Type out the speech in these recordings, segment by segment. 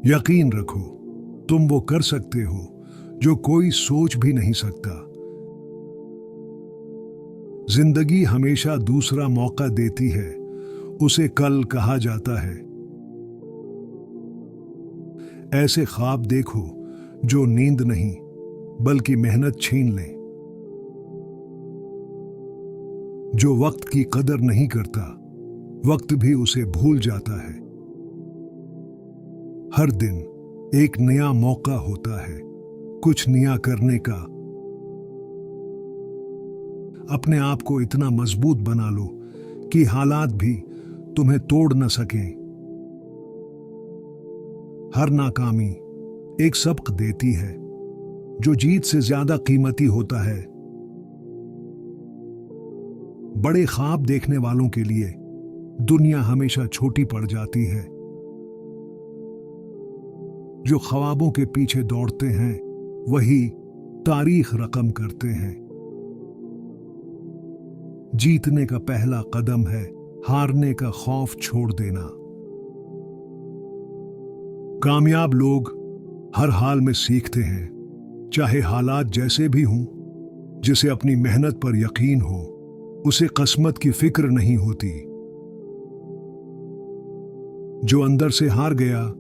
यकीन रखो, तुम वो कर सकते हो जो कोई सोच भी नहीं सकता। जिंदगी हमेशा दूसरा मौका देती है, उसे कल कहा जाता है। ऐसे ख्वाब देखो जो नींद नहीं बल्कि मेहनत छीन ले। जो वक्त की कदर नहीं करता, वक्त भी उसे भूल जाता है। हर दिन एक नया मौका होता है कुछ नया करने का। अपने आप को इतना मजबूत बना लो कि हालात भी तुम्हें तोड़ न सकें। हर नाकामी एक सबक देती है जो जीत से ज्यादा कीमती होता है। बड़े ख्वाब देखने वालों के लिए दुनिया हमेशा छोटी पड़ जाती है। जो ख्वाबों के पीछे दौड़ते हैं वही तारीख रकम करते हैं। जीतने का पहला कदम है हारने का खौफ छोड़ देना। कामयाब लोग हर हाल में सीखते हैं, चाहे हालात जैसे भी हों। जिसे अपनी मेहनत पर यकीन हो, उसे किस्मत की फिक्र नहीं होती। जो अंदर से हार गया,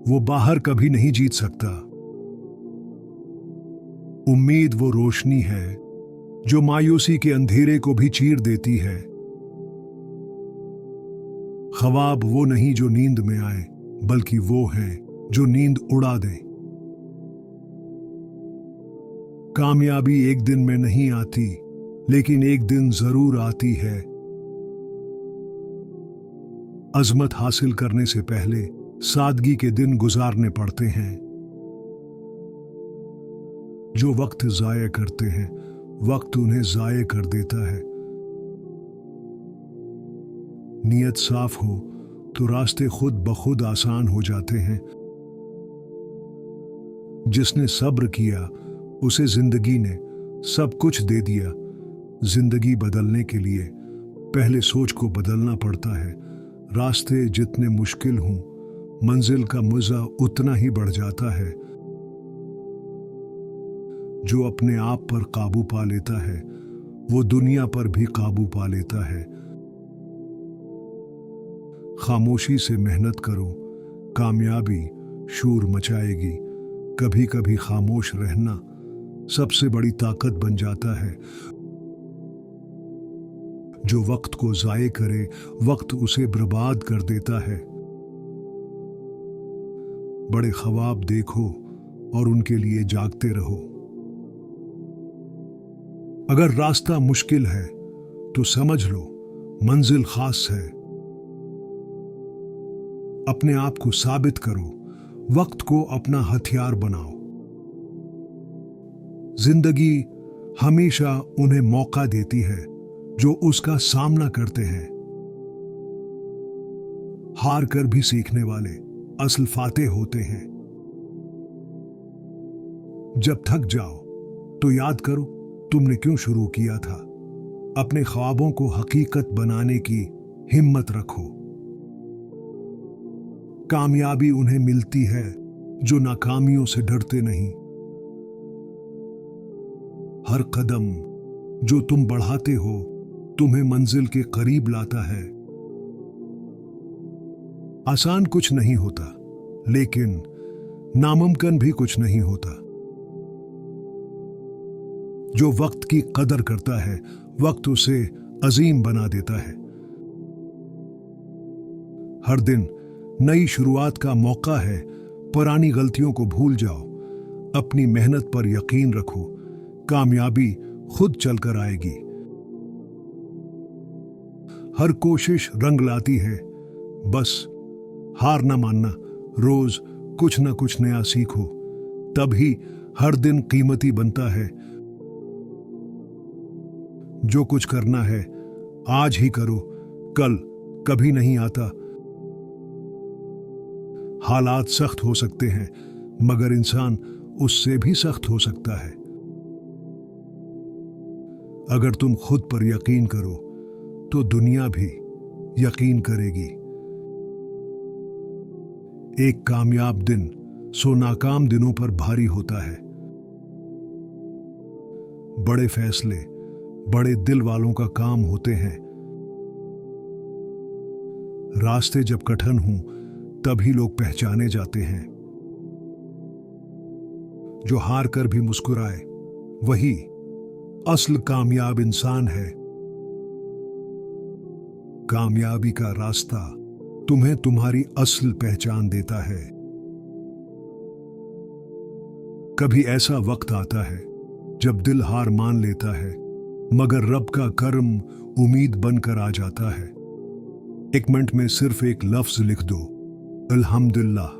वो बाहर कभी नहीं जीत सकता। उम्मीद वो रोशनी है जो मायूसी के अंधेरे को भी चीर देती है। ख्वाब वो नहीं जो नींद में आए, बल्कि वो है जो नींद उड़ा दे। कामयाबी एक दिन में नहीं आती, लेकिन एक दिन जरूर आती है। अजमत हासिल करने से पहले सादगी के दिन गुजारने पड़ते हैं। जो वक्त जाया करते हैं, वक्त उन्हें जाया कर देता है। नीयत साफ हो तो रास्ते खुद ब खुद आसान हो जाते हैं। जिसने सब्र किया, उसे जिंदगी ने सब कुछ दे दिया। जिंदगी बदलने के लिए पहले सोच को बदलना पड़ता है। रास्ते जितने मुश्किल हों, मंजिल का मजा उतना ही बढ़ जाता है। जो अपने आप पर काबू पा लेता है, वो दुनिया पर भी काबू पा लेता है। खामोशी से मेहनत करो, कामयाबी शोर मचाएगी। कभी कभी खामोश रहना सबसे बड़ी ताकत बन जाता है। जो वक्त को जाये करे, वक्त उसे बर्बाद कर देता है। बड़े ख्वाब देखो और उनके लिए जागते रहो। अगर रास्ता मुश्किल है तो समझ लो मंजिल खास है। अपने आप को साबित करो, वक्त को अपना हथियार बनाओ। जिंदगी हमेशा उन्हें मौका देती है जो उसका सामना करते हैं। हार कर भी सीखने वाले असल फातेह होते हैं। जब थक जाओ तो याद करो तुमने क्यों शुरू किया था। अपने ख्वाबों को हकीकत बनाने की हिम्मत रखो। कामयाबी उन्हें मिलती है जो नाकामियों से डरते नहीं। हर कदम जो तुम बढ़ाते हो, तुम्हें मंजिल के करीब लाता है। आसान कुछ नहीं होता, लेकिन नामुमकिन भी कुछ नहीं होता। जो वक्त की कदर करता है, वक्त उसे अजीम बना देता है। हर दिन नई शुरुआत का मौका है। पुरानी गलतियों को भूल जाओ। अपनी मेहनत पर यकीन रखो, कामयाबी खुद चलकर आएगी। हर कोशिश रंग लाती है, बस हार ना मानना। रोज कुछ ना कुछ नया सीखो, तभी हर दिन कीमती बनता है। जो कुछ करना है आज ही करो, कल कभी नहीं आता। हालात सख्त हो सकते हैं, मगर इंसान उससे भी सख्त हो सकता है। अगर तुम खुद पर यकीन करो तो दुनिया भी यकीन करेगी। एक कामयाब दिन 100 नाकाम दिनों पर भारी होता है। बड़े फैसले बड़े दिल वालों का काम होते हैं। रास्ते जब कठिन हों तभी लोग पहचाने जाते हैं। जो हार कर भी मुस्कुराए वही असल कामयाब इंसान है। कामयाबी का रास्ता तुम्हें तुम्हारी असल पहचान देता है। कभी ऐसा वक्त आता है जब दिल हार मान लेता है, मगर रब का करम उम्मीद बनकर आ जाता है। एक मिनट में सिर्फ एक लफ्ज लिख दो, अल्हम्दुलिल्लाह।